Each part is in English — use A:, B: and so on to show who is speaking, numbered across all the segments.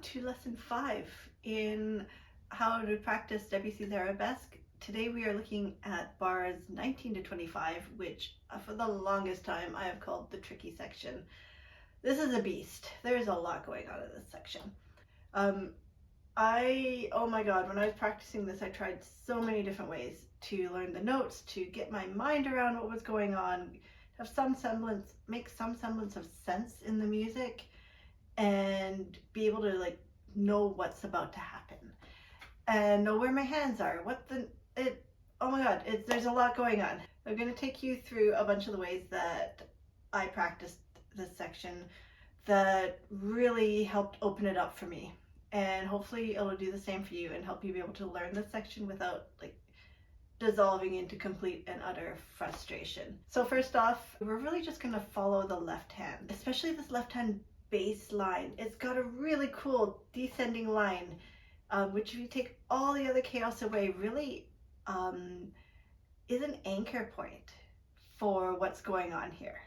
A: to lesson 5 in how to practice Debussy's Arabesque. Today we are looking at bars 19 to 25, which for the longest time I have called the tricky section. This is a beast. There's a lot going on in this section. Oh my god, when I was practicing this, I tried so many different ways to learn the notes, to get my mind around what was going on, have some semblance, make some semblance of sense in the music, and be able to know what's about to happen and know where my hands are. Oh my god, there's a lot going on. I'm going to take you through a bunch of the ways that I practiced this section that really helped open it up for me, and hopefully it'll do the same for you and help you be able to learn this section without dissolving into complete and utter frustration. So first off, we're really just going to follow the left hand, especially this left hand bass line. It's got a really cool descending line, which if you take all the other chaos away, really is an anchor point for what's going on here.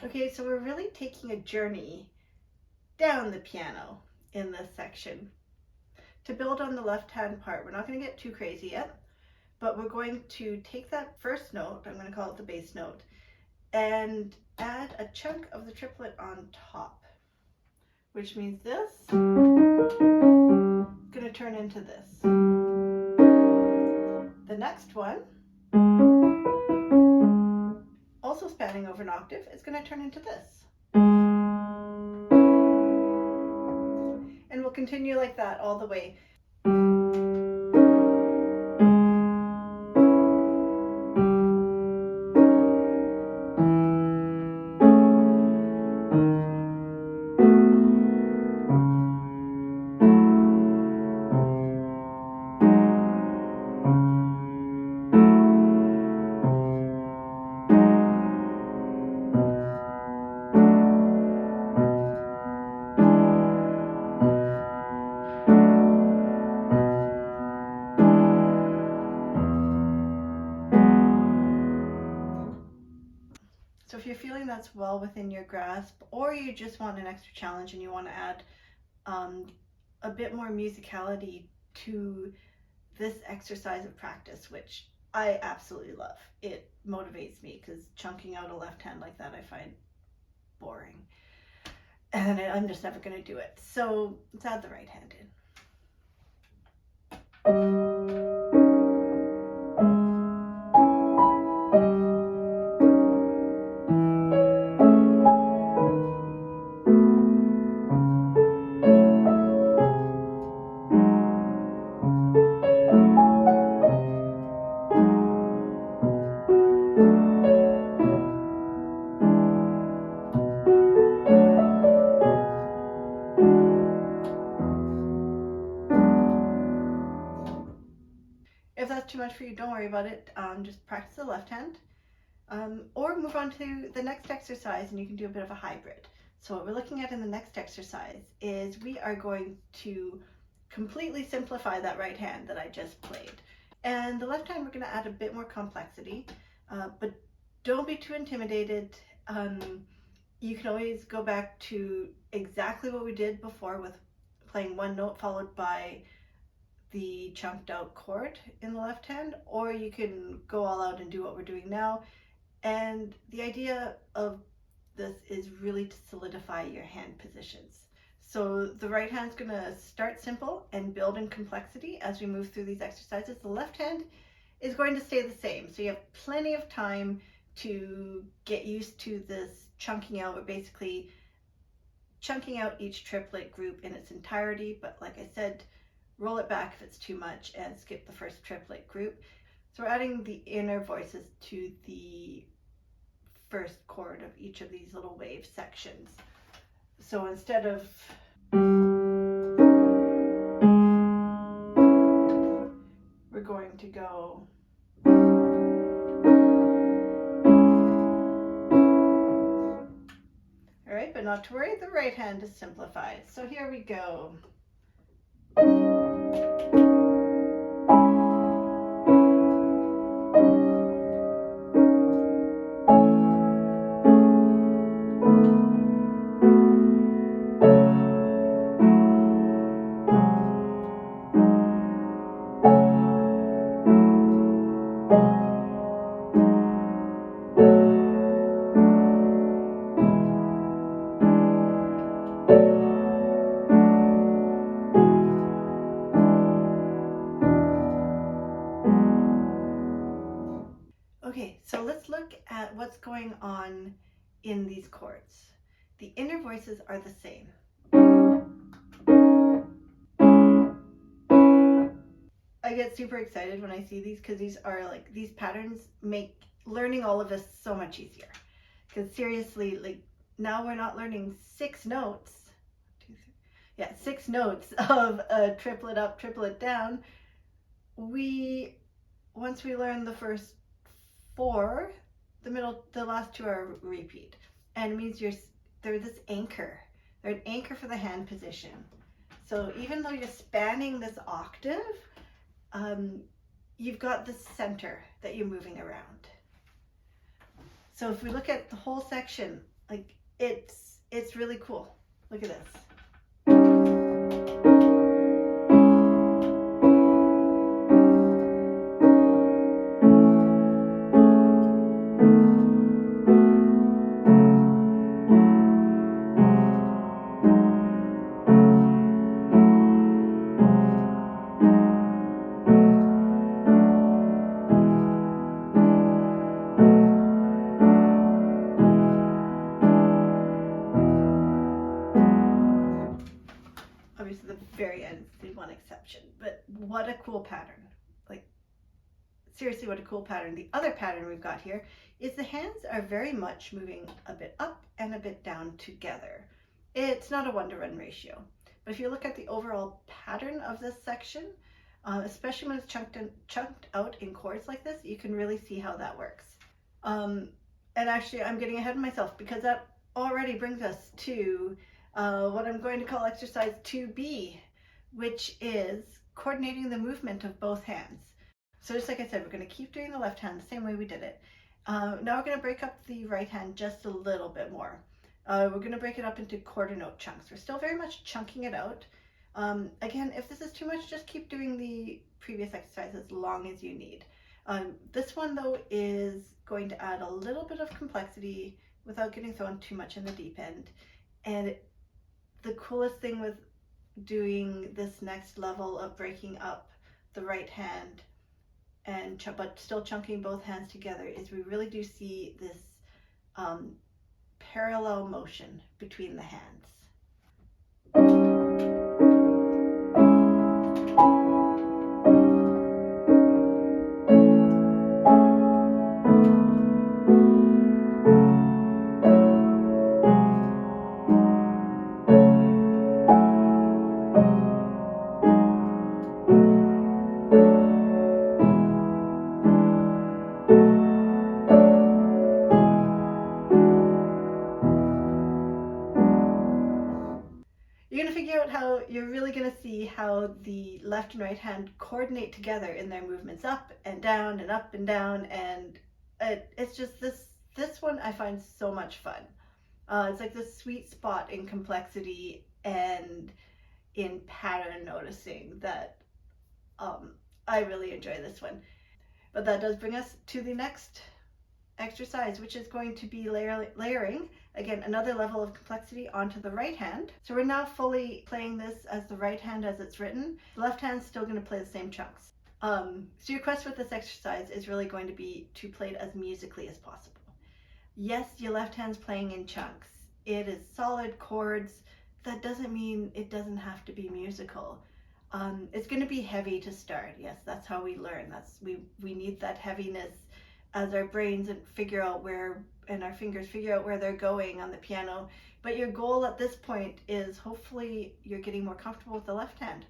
A: Okay, so we're really taking a journey down the piano in this section. To build on the left-hand part, we're not going to get too crazy yet, but we're going to take that first note, I'm going to call it the bass note, and add a chunk of the triplet on top, which means this is going to turn into this. The next one, also spanning over an octave, is going to turn into this. And we'll continue like that all the way. So if you're feeling that's well within your grasp, or you just want an extra challenge and you want to add a bit more musicality to this exercise of practice, which I absolutely love. It motivates me because chunking out a left hand like that I find boring, and I'm just never going to do it. So let's add the right hand in. If that's too much for you, don't worry about it. Just practice the left hand, or move on to the next exercise and you can do a bit of a hybrid. So what we're looking at in the next exercise is we are going to completely simplify that right hand that I just played. And the left hand, we're going to add a bit more complexity, but don't be too intimidated. You can always go back to exactly what we did before with playing one note followed by the chunked out chord in the left hand, or you can go all out and do what we're doing now. And the idea of this is really to solidify your hand positions. So the right hand's going to start simple and build in complexity as we move through these exercises. The left hand is going to stay the same, so you have plenty of time to get used to this chunking out. We're basically chunking out each triplet group in its entirety, but like I said, roll it back if it's too much and skip the first triplet group. So we're adding the inner voices to the first chord of each of these little wave sections. So instead of we're going to go but not to worry, the right hand is simplified. So here we go. Okay, so let's look at what's going on in these chords. The inner voices are the same. I get super excited when I see these because these patterns make learning all of this so much easier. Because seriously, now we're not learning 6 notes. 6 notes of a triplet up, triplet down. Once we learn the first 4, the last 2 are repeat, and it means they're this anchor. They're an anchor for the hand position. So even though you're spanning this octave, you've got the center that you're moving around. So if we look at the whole section, it's really cool. Look at this. Obviously the very end is the one exception, but what a cool pattern. Seriously, what a cool pattern. The other pattern we've got here is the hands are very much moving a bit up and a bit down together. It's not a 1-to-1 ratio, but if you look at the overall pattern of this section, especially when it's chunked out in chords like this, you can really see how that works. And actually I'm getting ahead of myself because that already brings us to what I'm going to call exercise 2B, which is coordinating the movement of both hands. So just like I said, we're going to keep doing the left hand the same way we did it. Now we're going to break up the right hand just a little bit more. We're going to break it up into quarter note chunks. We're still very much chunking it out. Again, if this is too much, just keep doing the previous exercise as long as you need. This one though is going to add a little bit of complexity without getting thrown too much in the deep end. And the coolest thing with doing this next level of breaking up the right hand but still chunking both hands together is we really do see this parallel motion between the hands. You're really going to see how the left and right hand coordinate together in their movements up and down and up and down, and it's just this one I find so much fun. It's like this sweet spot in complexity and in pattern noticing that I really enjoy this one. But that does bring us to the next exercise, which is going to be layering, again, another level of complexity onto the right hand. So we're now fully playing this as the right hand as it's written. The left hand's still going to play the same chunks. So your quest with this exercise is really going to be to play it as musically as possible. Yes, your left hand's playing in chunks. It is solid chords. That doesn't mean it doesn't have to be musical. It's going to be heavy to start. Yes, that's how we learn. We need that heaviness as our brains figure out where, and our fingers figure out where they're going on the piano. But your goal at this point is hopefully you're getting more comfortable with the left hand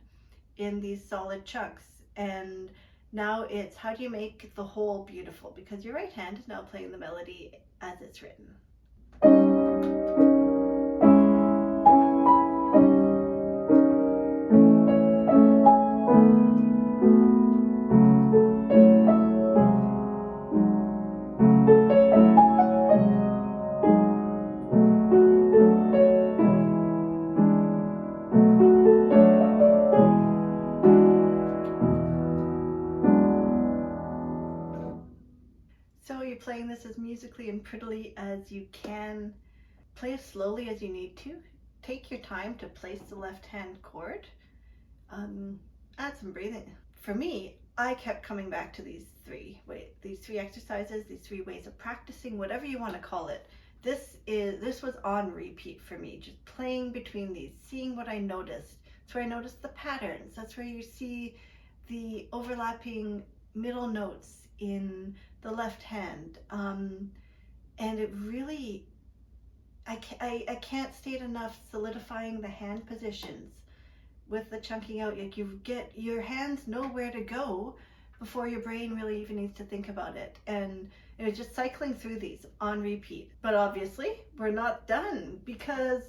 A: in these solid chunks. And now it's how do you make the whole beautiful, because your right hand is now playing the melody as it's written. musically and prettily as you can. Play as slowly as you need to. Take your time to place the left hand chord. Add some breathing. For me, I kept coming back to these three exercises, these 3 ways of practicing, whatever you want to call it. This was on repeat for me, just playing between these, seeing what I noticed. That's where I noticed the patterns. That's where you see the overlapping middle notes in the left hand. And it really, I can't state enough, solidifying the hand positions with the chunking out. Like, you get your hands know where to go before your brain really even needs to think about it. And just cycling through these on repeat. But obviously we're not done, because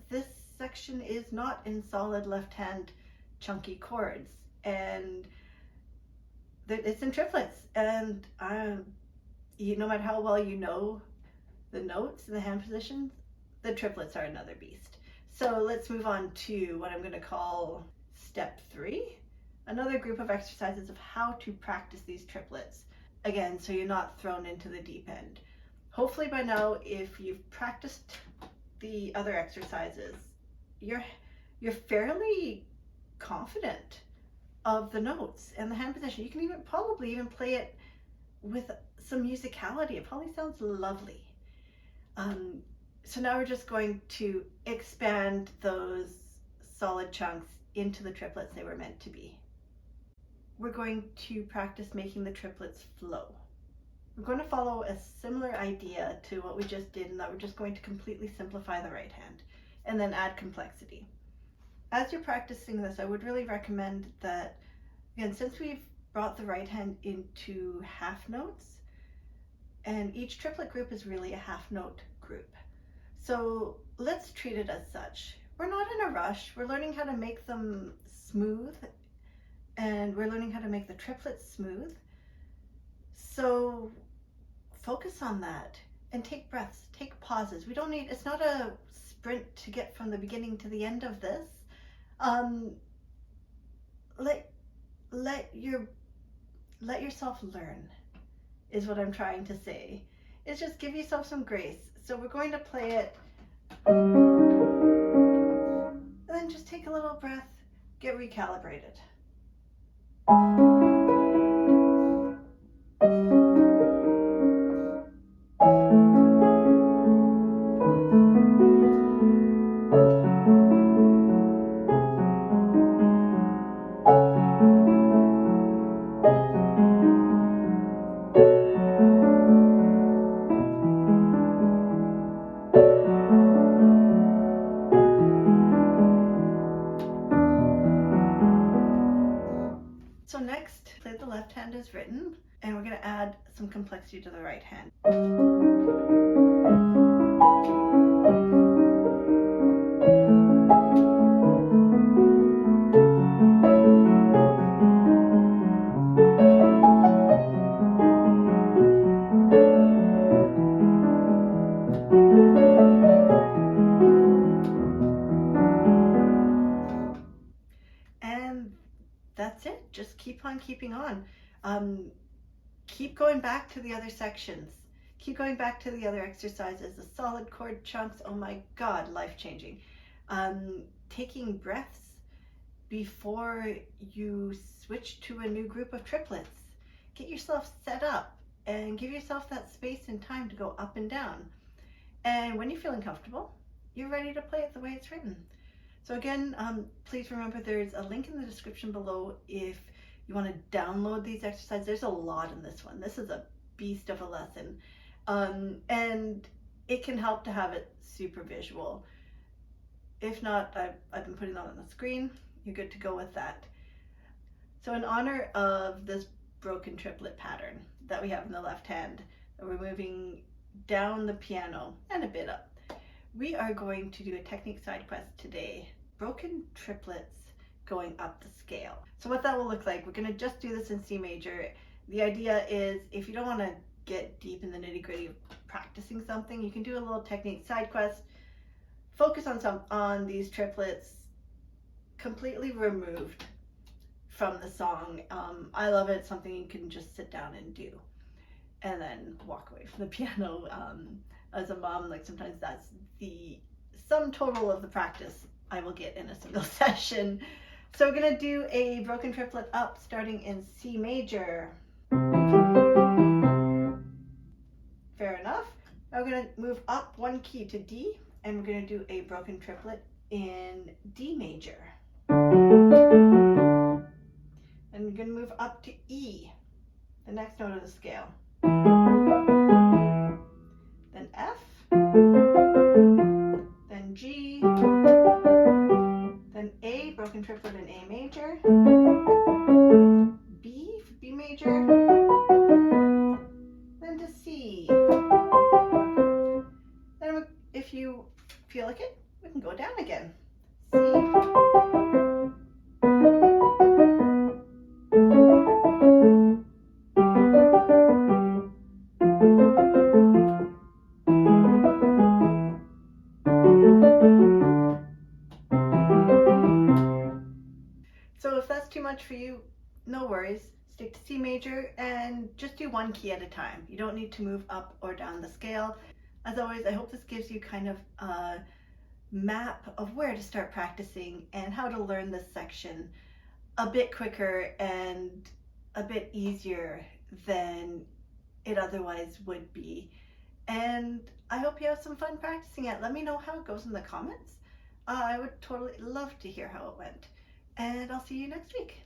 A: this section is not in solid left hand chunky chords, and it's in triplets. And no matter how well you know the notes and the hand positions, the triplets are another beast. So let's move on to what I'm going to call step 3, another group of exercises of how to practice these triplets. Again, so you're not thrown into the deep end. Hopefully by now, if you've practiced the other exercises, you're fairly confident of the notes and the hand position. You can probably even play it with some musicality. It probably sounds lovely. So now we're just going to expand those solid chunks into the triplets they were meant to be. We're going to practice making the triplets flow. We're going to follow a similar idea to what we just did, in that we're just going to completely simplify the right hand and then add complexity. As you're practicing this, I would really recommend that, again, since we've brought the right hand into half notes, and each triplet group is really a half note group. So let's treat it as such. We're not in a rush. We're learning how to make them smooth, and we're learning how to make the triplets smooth. So focus on that and take breaths, take pauses. It's not a sprint to get from the beginning to the end of this. Let yourself learn, is what I'm trying to say. It's just give yourself some grace. So we're going to play it, and then just take a little breath, get recalibrated. So next, play the left hand as written, and we're going to add some complexity to the right hand. And that's it. Just keep on keeping on. Keep going back to the other sections. Keep going back to the other exercises. The solid chord chunks, oh my God, life-changing. Taking breaths before you switch to a new group of triplets. Get yourself set up and give yourself that space and time to go up and down. And when you're feeling comfortable, you're ready to play it the way it's written. So again, please remember there's a link in the description below if you want to download these exercises. There's a lot in this one. This is a beast of a lesson. And it can help to have it super visual. If not, I've been putting that on the screen. You're good to go with that. So in honor of this broken triplet pattern that we have in the left hand, we're moving down the piano and a bit up. We are going to do a technique side quest today, broken triplets going up the scale. So what that will look like, we're going to just do this in C major. The idea is, if you don't want to get deep in the nitty gritty of practicing something, you can do a little technique side quest, focus on these triplets completely removed from the song. I love it. It's something you can just sit down and do. and then walk away from the piano. As a mom, like sometimes that's the sum total of the practice I will get in a single session. So we're going to do a broken triplet up starting in C major. Fair enough. Now we're going to move up one key to D, and we're going to do a broken triplet in D major. And we're going to move up to E, the next note of the scale. Then F, then G, then A, broken triplet in A major, B for B major, then to C. Then if you feel like it, we can go down again. C, so if that's too much for you, no worries. Stick to C major and just do one key at a time. You don't need to move up or down the scale. As always, I hope this gives you kind of a map of where to start practicing and how to learn this section a bit quicker and a bit easier than it otherwise would be. And I hope you have some fun practicing it. Let me know how it goes in the comments. I would totally love to hear how it went. And I'll see you next week.